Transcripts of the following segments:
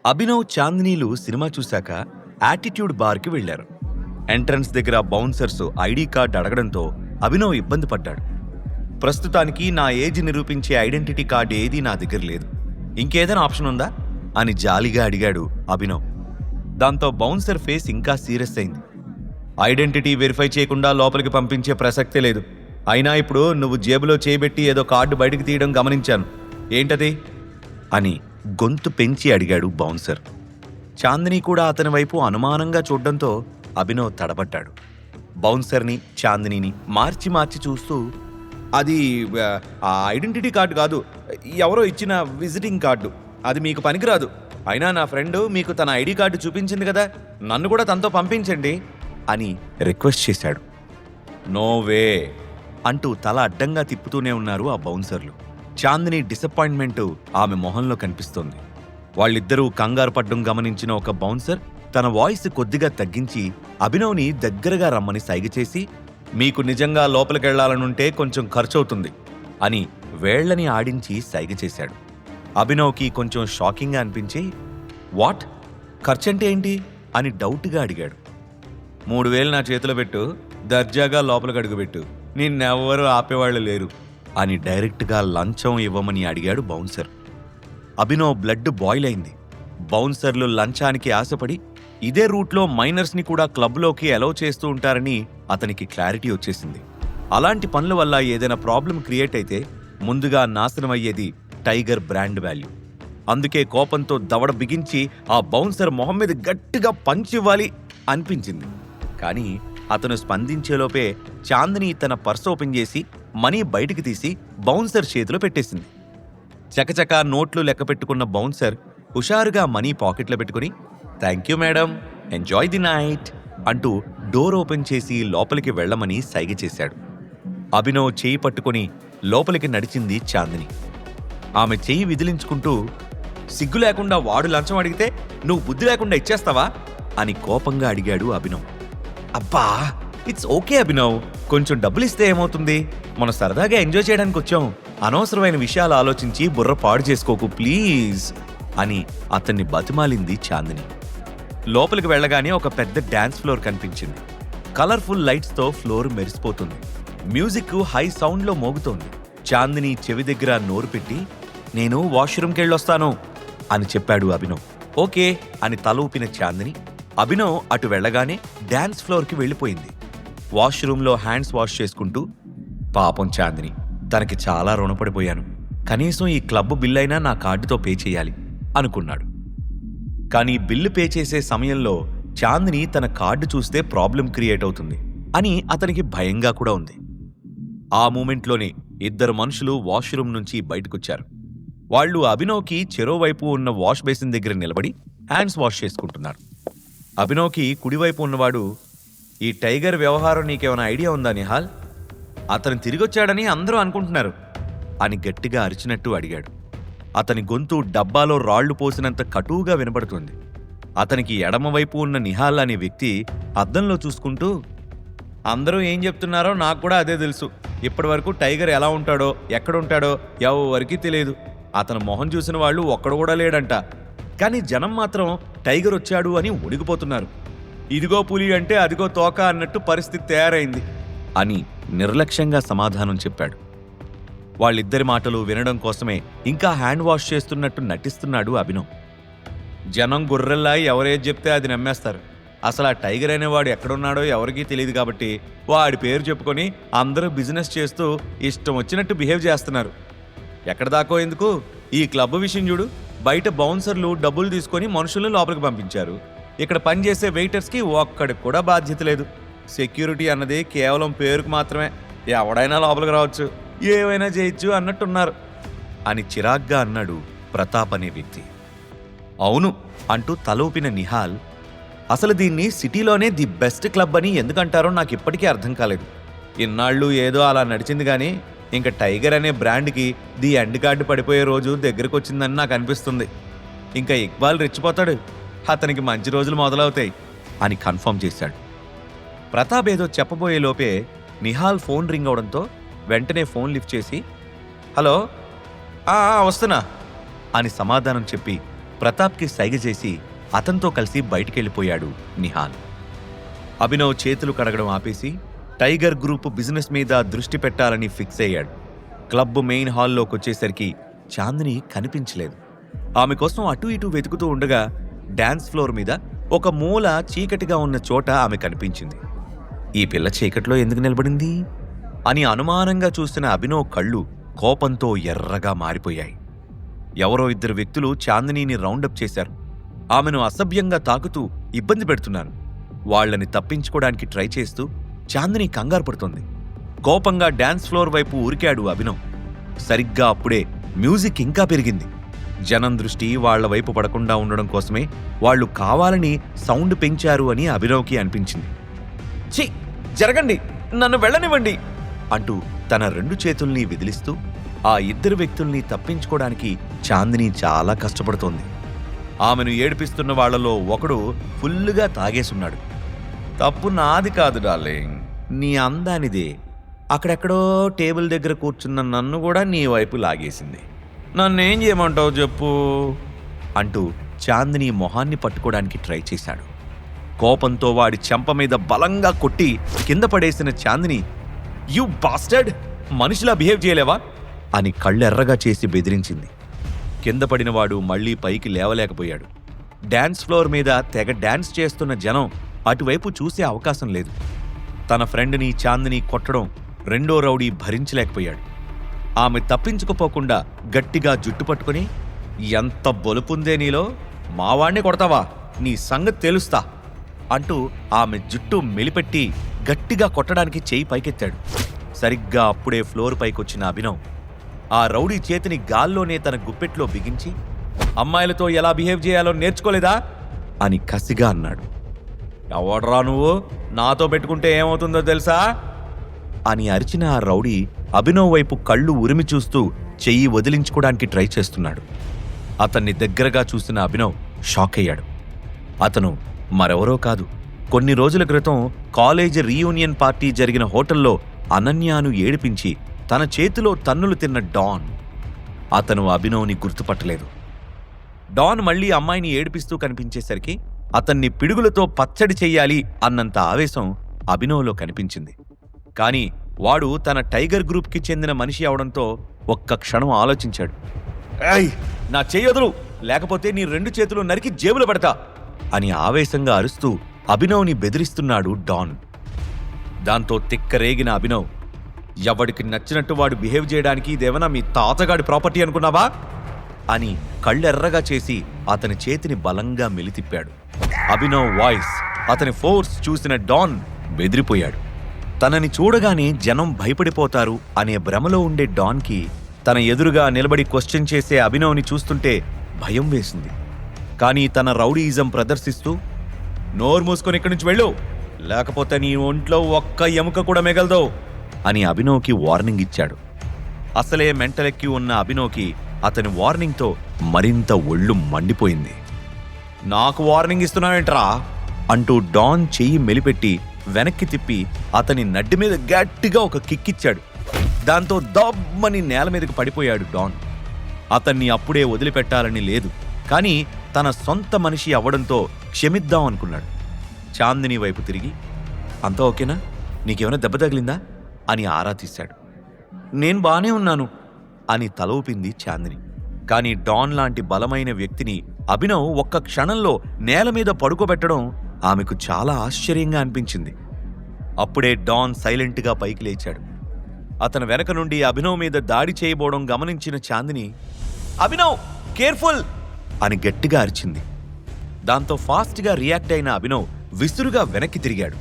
Abhinav, చాందినీలు cinema చూశాక attitude బార్కి వెళ్లారు. Entrance దగ్గర బౌన్సర్స్ ఐడి కార్డ్ అడగడంతో అభినవ్ ఇబ్బంది పడ్డాడు. ప్రస్తుతానికి నా ఏజ్ నిరూపించే ఐడెంటిటీ కార్డ్ ఏదీ నా దగ్గర లేదు, ఇంకేదైనా ఆప్షన్ ఉందా అని జాలిగా అడిగాడు అభినవ్. దాంతో బౌన్సర్ ఫేస్ ఇంకా సీరియస్ అయింది. ఐడెంటిటీ వెరిఫై చేయకుండా లోపలికి పంపించే ప్రసక్తే లేదు. అయినా ఇప్పుడు నువ్వు జేబులో చేయబెట్టి ఏదో కార్డు బయటికి తీయడం గమనించాను, ఏంటది అని గొంతు పెంచి అడిగాడు బౌన్సర్. చాందిని కూడా అతని వైపు అనుమానంగా చూడ్డంతో అభినవ్ తడబడ్డాడు. బౌన్సర్ని, చాందినీని మార్చి మార్చి చూస్తూ, అది ఆ ఐడెంటిటీ కార్డు కాదు, ఎవరో ఇచ్చిన విజిటింగ్ కార్డు, అది మీకు పనికిరాదు. అయినా నా ఫ్రెండ్ మీకు తన ఐడి కార్డు చూపించింది కదా, నన్ను కూడా తనతో పంపించండి అని రిక్వెస్ట్ చేశాడు. నో వే అంటూ తల అడ్డంగా తిప్పుతూనే ఉన్నారు ఆ బౌన్సర్లు. చాందిని డిసప్పాయింట్మెంట్ ఆమె మొహంలో కనిపిస్తోంది. వాళ్ళిద్దరూ కంగారు పడ్డం గమనించిన ఒక బౌన్సర్ తన వాయిస్ కొద్దిగా తగ్గించి అభినవ్ని దగ్గరగా రమ్మని సైగ చేసి, మీకు నిజంగా లోపలికెళ్లాలనుంటే కొంచెం ఖర్చవుతుంది అని వేళ్లని ఆడించి సైగ చేశాడు. అభినవ్కి కొంచెం షాకింగ్గా అనిపించి, వాట్, ఖర్చంటే ఏంటి అని డౌట్గా అడిగాడు. 3000 నా చేతిలో పెట్టు, దర్జాగా లోపలికి అడుగుపెట్టు, నిన్నెవ్వరూ ఆపేవాళ్లు లేరు అని డైరెక్ట్గా లంచం ఇవ్వమని అడిగాడు బౌన్సర్. అభినవ్ బ్లడ్ బాయిల్ అయింది. బౌన్సర్లు లంచానికి ఆశపడి ఇదే రూట్లో మైనర్స్ని కూడా క్లబ్లోకి అలౌ చేస్తూ ఉంటారని అతనికి క్లారిటీ వచ్చేసింది. అలాంటి పనుల వల్ల ఏదైనా ప్రాబ్లం క్రియేట్ అయితే ముందుగా నాశనమయ్యేది టైగర్ బ్రాండ్ వాల్యూ. అందుకే కోపంతో దవడ బిగించి ఆ బౌన్సర్ మొహం మీద గట్టిగా పంచ్ ఇవ్వాలి అనిపించింది. కానీ అతను స్పందించేలోపే చాందిని తన పర్స్ ఓపెన్ చేసి మనీ బయటికి తీసి బౌన్సర్ చేతిలో పెట్టేసింది. చకచకా నోట్లు లెక్క పెట్టుకున్న బౌన్సర్ హుషారుగా మనీ పాకెట్లో పెట్టుకుని, thank you madam, enjoy the night అంటూ డోర్ ఓపెన్ చేసి లోపలికి వెళ్లమని సైగ చేశాడు. అభినవ్ చేయి పట్టుకుని లోపలికి నడిచింది చాందిని. ఆమె చెయ్యి విదిలించుకుంటూ, సిగ్గు లేకుండా వాడు లంచం అడిగితే నువ్వు బుద్ధి లేకుండా ఇచ్చేస్తావా అని కోపంగా అడిగాడు అభినవ్. అబ్బా, ఇట్స్ ఓకే అభినవ్, కొంచెం డబ్బులిస్తే ఏమవుతుంది, మనం సరదాగా ఎంజాయ్ చేయడానికి వచ్చాం, అనవసరమైన విషయాలు ఆలోచించి బుర్ర పాడు చేసుకోకు ప్లీజ్ అని అతన్ని బతిమాలింది చాందిని. లోపలికి వెళ్ళగానే ఒక పెద్ద డాన్స్ ఫ్లోర్ కనిపించింది. కలర్ఫుల్ లైట్స్తో ఫ్లోర్ మెరిసిపోతుంది. మ్యూజిక్ హై సౌండ్లో మోగుతోంది. చాందిని చెవి దగ్గర నోరు పెట్టి, నేను వాష్రూమ్కి వెళ్ళొస్తాను అని చెప్పాడు అభినవ్. ఓకే అని తల ఊపిన చాందిని అభినవ్ అటు వెళ్ళగానే డాన్స్ ఫ్లోర్కి వెళ్ళిపోయింది. వాష్రూమ్లో హ్యాండ్స్ వాష్ చేసుకుంటూ, పాపం చాందిని, తనకి చాలా రుణపడిపోయాను, కనీసం ఈ క్లబ్ బిల్ అయినా నా కార్డుతో పే చేయాలి అనుకున్నాడు. కానీ బిల్లు పే చేసే సమయంలో చాందిని తన కార్డు చూస్తే ప్రాబ్లం క్రియేట్ అవుతుంది అని అతనికి భయంగా కూడా ఉంది. ఆ మూమెంట్లోనే ఇద్దరు మనుషులు వాష్రూమ్ నుంచి బయటకొచ్చారు. వాళ్ళు అభినవ్కి చెరోవైపు ఉన్న వాష్ బేసిన్ దగ్గర నిలబడి హ్యాండ్స్ వాష్ చేసుకుంటున్నారు. అభినవ్కి కుడివైపు ఉన్నవాడు, ఈ టైగర్ వ్యవహారం నీకేమైనా ఐడియా ఉందా నిహాల్? అతను తిరిగొచ్చాడని అందరూ అనుకుంటున్నారు అని గట్టిగా అరిచినట్టు అడిగాడు. అతని గొంతు డబ్బాలో రాళ్లు పోసినంత కటువుగా వినపడుతుంది. అతనికి ఎడమవైపు ఉన్న నిహాల్ అనే వ్యక్తి అద్దంలో చూసుకుంటూ, అందరూ ఏం చెప్తున్నారో నాకు కూడా అదే తెలుసు, ఇప్పటి వరకు టైగర్ ఎలా ఉంటాడో ఎక్కడుంటాడో ఎవరికీ తెలియదు, అతను మొహం చూసిన వాళ్ళు ఒక్కడు కూడా లేడంట, కానీ జనం మాత్రం టైగర్ వచ్చాడు అని ఉడికిపోతున్నారు, ఇదిగో పులి అంటే అదిగో తోక అన్నట్టు పరిస్థితి తయారైంది అని నిర్లక్ష్యంగా సమాధానం చెప్పాడు. వాళ్ళిద్దరి మాటలు వినడం కోసమే ఇంకా హ్యాండ్ వాష్ చేస్తున్నట్టు నటిస్తున్నాడు అభినవ్. జనం గుర్రెల్లా ఎవరేది చెప్తే అది నమ్మేస్తారు. అసలు ఆ టైగర్ అనేవాడు ఎక్కడున్నాడో ఎవరికీ తెలియదు కాబట్టి వాడి పేరు చెప్పుకొని అందరూ బిజినెస్ చేస్తూ ఇష్టం వచ్చినట్టు బిహేవ్ చేస్తున్నారు. ఎక్కడ దాకో ఎందుకు, ఈ క్లబ్ విషయం చూడు, బయట బౌన్సర్లు డబ్బులు తీసుకొని మనుషులను లోపలికి పంపించారు. ఇక్కడ పనిచేసే వెయిటర్స్కి ఒక్కడికి కూడా బాధ్యత లేదు. సెక్యూరిటీ అన్నది కేవలం పేరుకు మాత్రమే, ఎవడైనా లోపలికి రావచ్చు, ఏమైనా చేయొచ్చు అన్నట్టున్నారు అని చిరాగ్గా అన్నాడు ప్రతాప్ అనే వ్యక్తి. అవును అంటూ తలూపిన నిహాల్, అసలు దీన్ని సిటీలోనే ది బెస్ట్ క్లబ్ అని ఎందుకంటారో నాకు ఇప్పటికీ అర్థం కాలేదు. ఇన్నాళ్ళు ఏదో అలా నడిచింది కానీ ఇంకా టైగర్ అనే బ్రాండ్కి ది ఎండ్ కార్డు పడిపోయే రోజు దగ్గరకు వచ్చిందని నాకు అనిపిస్తుంది. ఇంకా ఇక్బాల్ రెచ్చిపోతాడు, అతనికి మంచి రోజులు మొదలవుతాయి అని కన్ఫర్మ్ చేశాడు. ప్రతాప్ ఏదో చెప్పబోయే లోపే నిహాల్ ఫోన్ రింగ్ అవడంతో వెంటనే ఫోన్ లిఫ్ట్ చేసి, హలో, వస్తున్నా అని సమాధానం చెప్పి ప్రతాప్కి సైగ చేసి అతనితో కలిసి బయటికెళ్ళిపోయాడు నిహాల్. అభినవ్ చేతులు కడగడం ఆపేసి టైగర్ గ్రూప్ బిజినెస్ మీద దృష్టి పెట్టాలని ఫిక్స్ అయ్యాడు. క్లబ్ మెయిన్ హాల్లోకొచ్చేసరికి చాందిని కనిపించలేదు. ఆమె కోసం అటూ ఇటూ వెతుకుతూ ఉండగా డాన్స్ ఫ్లోర్ మీద ఒక మూల చీకటిగా ఉన్న చోట ఆమె కనిపించింది. ఈ పిల్ల చీకట్లో ఎందుకు నిలబడింది అని అనుమానంగా చూసిన అభినవ్ కళ్ళు కోపంతో ఎర్రగా మారిపోయాయి. ఎవరో ఇద్దరు వ్యక్తులు చాందినీని రౌండప్ చేశారు. ఆమెను అసభ్యంగా తాకుతూ ఇబ్బంది పెడుతున్నారు. వాళ్లని తప్పించుకోవడానికి ట్రై చేస్తూ చాందిని కంగారు పడుతుంది. కోపంగా డాన్స్ ఫ్లోర్ వైపు ఉరికాడు అభినవ్. సరిగ్గా అప్పుడే మ్యూజిక్ ఇంకా పెరిగింది. జనం దృష్టి వాళ్ల వైపు పడకుండా ఉండడం కోసమే వాళ్లు కావాలని సౌండ్ పెంచారు అని అభినవ్కి అనిపించింది. ఛీ, జరగండి, నన్ను వెళ్ళనివ్వండి అంటూ తన 2 చేతుల్ని విదిలిస్తూ ఆ ఇద్దరు వ్యక్తుల్ని తప్పించుకోవడానికి చాందిని చాలా కష్టపడుతోంది. ఆమెను ఏడిపిస్తున్న వాళ్లలో ఒకడు ఫుల్లుగా తాగేసున్నాడు. తప్పు నాది కాదు డార్లింగ్, నీ అందానిదే. అక్కడెక్కడో టేబుల్ దగ్గర కూర్చున్న నన్ను కూడా నీ వైపు లాగేసింది. నన్నేం చేయమంటావు చెప్పు అంటూ చాందిని మొహాన్ని పట్టుకోవడానికి ట్రై చేశాడు. కోపంతో వాడి చెంప మీద బలంగా కొట్టి కింద పడేసిన చాందిని, యు బాస్టర్డ్, మనిషిలా బిహేవ్ చేయలేవా అని కళ్ళెర్రగా చేసి బెదిరించింది. కింద పడినవాడు మళ్లీ పైకి లేవలేకపోయాడు. డాన్స్ ఫ్లోర్ మీద తెగ డాన్స్ చేస్తున్న జనం అటువైపు చూసే అవకాశం లేదు. తన ఫ్రెండ్ని చాందిని కొట్టడం రెండో రౌడీ భరించలేకపోయాడు. ఆమె తప్పించుకుపోకుండా గట్టిగా జుట్టు పట్టుకుని, ఎంత బొలుపుందే నీలో, మావాణ్ణి కొడతావా, నీ సంగతి తెలుస్తా అంటూ ఆమె జుట్టు మెలిపెట్టి గట్టిగా కొట్టడానికి చేయి పైకెత్తాడు. సరిగ్గా అప్పుడే ఫ్లోర్ పైకొచ్చిన అభినవ్ ఆ రౌడీ చేతిని గాల్లోనే తన గుప్పెట్లో బిగించి, అమ్మాయిలతో ఎలా బిహేవ్ చేయాలో నేర్చుకోలేదా అని కసిగా అన్నాడు. ఎవడ్రా నువ్వు, నాతో పెట్టుకుంటే ఏమవుతుందో తెలుసా అని అరిచిన ఆ రౌడీ అభినవ్ వైపు కళ్ళు ఉరిమి చూస్తూ చెయ్యి వదిలించుకోవడానికి ట్రై చేస్తున్నాడు. అతన్ని దగ్గరగా చూసిన అభినవ్ షాక్ అయ్యాడు. అతను మరెవరో కాదు, కొన్ని రోజుల క్రితం కాలేజ్ రీయూనియన్ పార్టీ జరిగిన హోటల్లో అనన్యాను ఏడిపించి తన చేతిలో తన్నులు తిన్న డాన్. అతను అభినవ్ని గుర్తుపట్టలేదు. డాన్ మళ్లీ అమ్మాయిని ఏడిపిస్తూ కనిపించేసరికి అతన్ని పిడుగులతో పచ్చడి చెయ్యాలి అన్నంత ఆవేశం అభినవ్లో కనిపించింది. కాని వాడు తన టైగర్ గ్రూప్కి చెందిన మనిషి అవడంతో ఒక్క క్షణం ఆలోచించాడు. ఏయ్, నా చెయ్యొదులు, లేకపోతే నీ 2 చేతులు నరికి జేబులో పెడతా అని ఆవేశంగా అరుస్తూ అభినవ్ని బెదిరిస్తున్నాడు డాన్. దాంతో తిక్కరేగిన అభినవ్, ఎవడికి నచ్చినట్టు వాడు బిహేవ్ చేయడానికి ఇదేమన్నా మీ తాతగాడి ప్రాపర్టీ అనుకున్నావా అని కళ్ళెర్రగా చేసి అతని చేతిని బలంగా మెలితిప్పాడు. అభినవ్ వాయిస్, అతని ఫోర్స్ చూసిన డాన్ బెదిరిపోయాడు. తనని చూడగానే జనం భయపడిపోతారు అనే భ్రమలో ఉండే డాన్కి తన ఎదురుగా నిలబడి క్వశ్చన్ చేసే అభినవ్ని చూస్తుంటే భయం వేసింది. కానీ తన రౌడీయిజం ప్రదర్శిస్తూ, నోరు మూసుకొని ఇక్కడి నుంచి వెళ్ళు, లేకపోతే నీ ఒంట్లో ఒక్క ఎముక కూడా మిగలదు అని అభినవ్కి వార్నింగ్ ఇచ్చాడు. అసలే మెంటలెక్కి ఉన్న అభినవ్కి అతని వార్నింగ్తో మరింత ఒళ్ళు మండిపోయింది. నాకు వార్నింగ్ ఇస్తున్నావేంట్రా అంటూ డాన్ చెయ్యి మెలిపెట్టి వెనక్కి తిప్పి అతని నడ్డి మీద గట్టిగా ఒక కిక్కిచ్చాడు. దాంతో దబ్బని నేల మీదకి పడిపోయాడు డాన్. అతన్ని అప్పుడే వదిలిపెట్టాలని లేదు, కానీ తన సొంత మనిషి అవ్వడంతో క్షమిద్దాం అనుకున్నాడు. చాందిని వైపు తిరిగి, అంతా ఓకేనా, నీకేమైనా దెబ్బ తగిలిందా అని ఆరా తీశాడు. నేను బానే ఉన్నాను అని తల ఊపింది చాందిని. కానీ డాన్ లాంటి బలమైన వ్యక్తిని అభినవ్ ఒక్క క్షణంలో నేల మీద పడుకోబెట్టడం ఆమెకు చాలా ఆశ్చర్యంగా అనిపించింది. అప్పుడే డాన్ సైలెంట్గా పైకి లేచాడు. అతని వెనక నుండి అభినవ్ మీద దాడి చేయబోవడం గమనించిన చాందిని, అభినవ్ కేర్ఫుల్ అని గట్టిగా అరిచింది. దాంతో ఫాస్ట్గా రియాక్ట్ అయిన అభినవ్ విసురుగా వెనక్కి తిరిగాడు.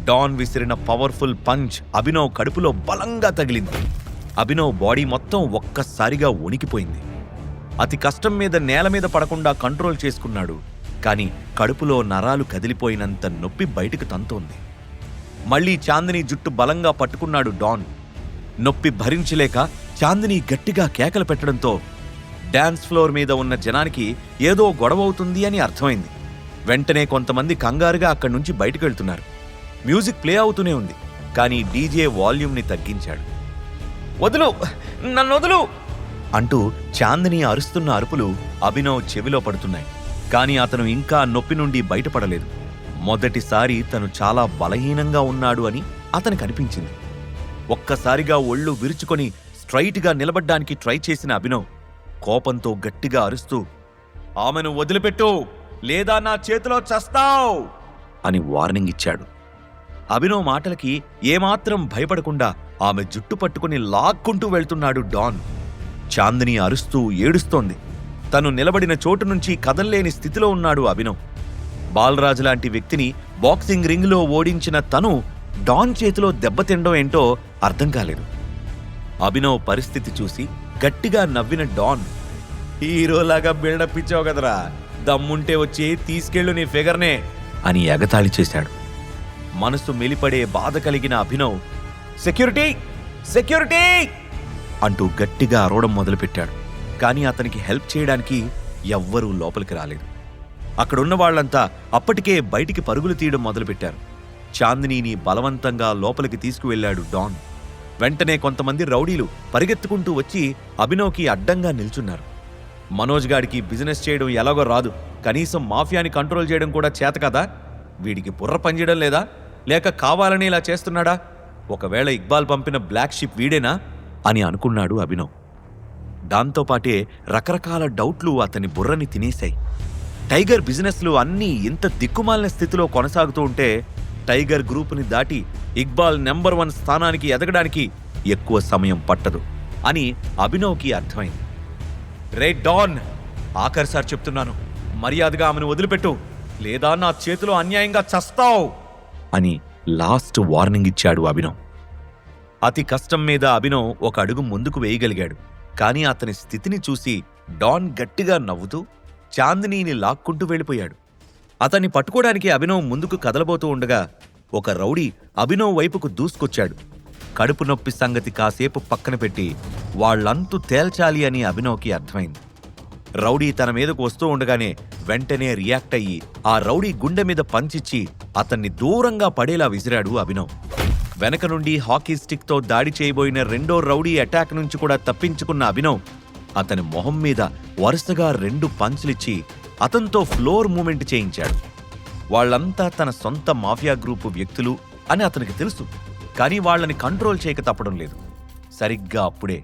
డాన్ విసిరిన పవర్ఫుల్ పంచ్ అభినవ్ కడుపులో బలంగా తగిలింది. అభినవ్ బాడీ మొత్తం ఒక్కసారిగా వణికిపోయింది. అతి కష్టం మీద నేల మీద పడకుండా కంట్రోల్ చేసుకున్నాడు. కానీ కడుపులో నరాలు కదిలిపోయినంత నొప్పి బయటకు తంతోంది. మళ్లీ చాందిని జుట్టు బలంగా పట్టుకున్నాడు డాన్. నొప్పి భరించలేక చాందిని గట్టిగా కేకలు పెట్టడంతో డాన్స్ ఫ్లోర్ మీద ఉన్న జనానికి ఏదో గొడవవుతుంది అని అర్థమైంది. వెంటనే కొంతమంది కంగారుగా అక్కడి నుంచి బయటకు వెళ్తున్నారు. మ్యూజిక్ ప్లే అవుతూనే ఉంది, కానీ డీజే వాల్యూమ్ని తగ్గించాడు. వదులు, నన్ను వదులు అంటూ చాందిని అరుస్తున్న అరుపులు అభినవ్ చెవిలో పడుతున్నాయి. కాని అతను ఇంకా నొప్పి నుండి బయటపడలేదు. మొదటిసారి తను చాలా బలహీనంగా ఉన్నాడు అని అతనికి అనిపించింది. ఒక్కసారిగా ఒళ్ళు విరుచుకొని స్ట్రైట్గా నిలబడ్డానికి ట్రై చేసిన అభినవ్ కోపంతో గట్టిగా అరుస్తూ, ఆమెను వదిలిపెట్టు, లేదా నా చేతిలో చస్తావ్ అని వార్నింగ్ ఇచ్చాడు. అభినవ్ మాటలకి ఏమాత్రం భయపడకుండా ఆమె జుట్టు పట్టుకుని లాక్కుంటూ వెళ్తున్నాడు డాన్. చాందిని అరుస్తూ ఏడుస్తోంది. తను నిలబడిన చోటు నుంచి కదల్లేని స్థితిలో ఉన్నాడు అభినవ్. బాలరాజు లాంటి వ్యక్తిని బాక్సింగ్ రింగ్లో ఓడించిన తను డాన్ చేతిలో దెబ్బతినడం ఏంటో అర్థం కాలేదు. అభినవ్ పరిస్థితి చూసి గట్టిగా నవ్విన డాన్, హీరోలాగా బిల్డప్ ఇచ్చావు కదరా, దమ్ముంటే వచ్చి తీసుకెళ్ళు నీ ఫిగర్నే అని ఎగతాళి చేశాడు. మనసు మెలిపడే బాధ కలిగిన అభినవ్, సెక్యూరిటీ సెక్యూరిటీ అంటూ గట్టిగా అరవడం మొదలుపెట్టాడు. కానీ అతనికి హెల్ప్ చేయడానికి ఎవ్వరూ లోపలికి రాలేదు. అక్కడున్న వాళ్లంతా అప్పటికే బయటికి పరుగులు తీయడం మొదలుపెట్టారు. చాందినీని బలవంతంగా లోపలికి తీసుకువెళ్లాడు డాన్. వెంటనే కొంతమంది రౌడీలు పరిగెత్తుకుంటూ వచ్చి అభినవ్కి అడ్డంగా నిల్చున్నారు. మనోజ్ గాడికి బిజినెస్ చేయడం ఎలాగో రాదు, కనీసం మాఫియాని కంట్రోల్ చేయడం కూడా చేత కదా, వీడికి బుర్ర పనిచేయడం లేదా, లేక కావాలని ఇలా చేస్తున్నాడా, ఒకవేళ ఇక్బాల్ పంపిన బ్లాక్ షిప్ వీడేనా అని అనుకున్నాడు అభినవ్. దాంతోపాటే రకరకాల డౌట్లు అతని బుర్రని తినేశాయి. టైగర్ బిజినెస్లు అన్నీ ఇంత దిక్కుమాలిన స్థితిలో కొనసాగుతూ ఉంటే టైగర్ గ్రూపుని దాటి ఇక్బాల్ నెంబర్ 1 స్థానానికి ఎదగడానికి ఎక్కువ సమయం పట్టదు అని అభినవ్కి అర్థమైంది. రే డాన్, ఆఖరిసారి చెప్తున్నాను, మర్యాదగా ఆమెను వదిలిపెట్టు, లేదా నా చేతిలో అన్యాయంగా చస్తావు అని లాస్ట్ వార్నింగ్ ఇచ్చాడు అభినవ్. అతి కష్టం మీద అభినవ్ ఒక అడుగు ముందుకు వేయగలిగాడు. కానీ అతని స్థితిని చూసి డాన్ గట్టిగా నవ్వుతూ చాందినీని లాక్కుంటూ వెళ్ళిపోయాడు. అతన్ని పట్టుకోవడానికి అభినవ్ ముందుకు కదలబోతూ ఉండగా ఒక రౌడీ అభినవ్ వైపుకు దూసుకొచ్చాడు. కడుపు నొప్పి సంగతి కాసేపు పక్కన పెట్టి వాళ్లంతు తేల్చాలి అని అభినవ్కి అర్థమైంది. రౌడీ తన మీదకు వస్తూ ఉండగానే వెంటనే రియాక్ట్ అయ్యి ఆ రౌడీ గుండె మీద పంచిచ్చి అతన్ని దూరంగా పడేలా విసిరాడు అభినవ్. వెనక నుండి హాకీ స్టిక్తో దాడి చేయబోయిన రెండో రౌడీ అటాక్ నుంచి కూడా తప్పించుకున్న అభినవ్ అతని మొహం మీద వరుసగా 2 పంచ్లిచ్చి అతనితో ఫ్లోర్ మూమెంట్ చేయించాడు. వాళ్లంతా తన సొంత మాఫియా గ్రూపు వ్యక్తులు అని అతనికి తెలుసు. కానీ వాళ్లని కంట్రోల్ చేయక తప్పడం లేదు. సరిగ్గా అప్పుడే,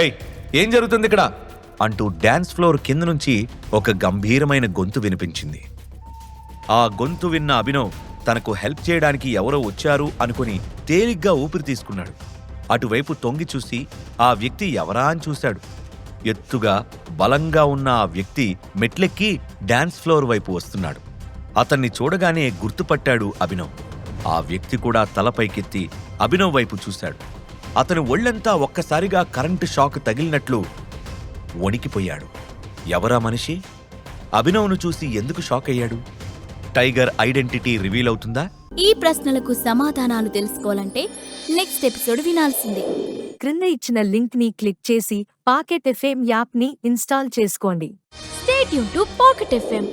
ఏయ్ ఏం జరుగుతుంది ఇక్కడ అంటూ డాన్స్ ఫ్లోర్ కింద నుంచి ఒక గంభీరమైన గొంతు వినిపించింది. ఆ గొంతు విన్న అభినవ్ తనకు హెల్ప్ చేయడానికి ఎవరో వచ్చారు అనుకుని తేలిగ్గా ఊపిరి తీసుకున్నాడు. అటువైపు తొంగి చూసి ఆ వ్యక్తి ఎవరా అని చూశాడు. ఎత్తుగా బలంగా ఉన్న ఆ వ్యక్తి మెట్లెక్కి డాన్స్ ఫ్లోర్ వైపు వస్తున్నాడు. అతన్ని చూడగానే గుర్తుపట్టాడు అభినవ్. ఆ వ్యక్తి కూడా తలపైకెత్తి అభినవ్ వైపు చూశాడు. అతని ఒళ్లంతా ఒక్కసారిగా కరెంటు షాక్ తగిలినట్లు వణికిపోయాడు. ఎవరా మనిషి? అభినవ్ను చూసి ఎందుకు షాక్ అయ్యాడు? టైగర్ ఐడెంటిటీ రివీల్ అవుతుందా? ఈ ప్రశ్నలకు సమాధానాలు తెలుసుకోవాలంటే నెక్స్ట్ ఎపిసోడ్ వినాల్సిందే. క్రింద ఇచ్చిన లింక్ ని క్లిక్ చేసి పాకెట్ ఎఫ్ఎం యాప్ ని ఇన్స్టాల్ చేసుకోండి. Stay tune to pocket FM.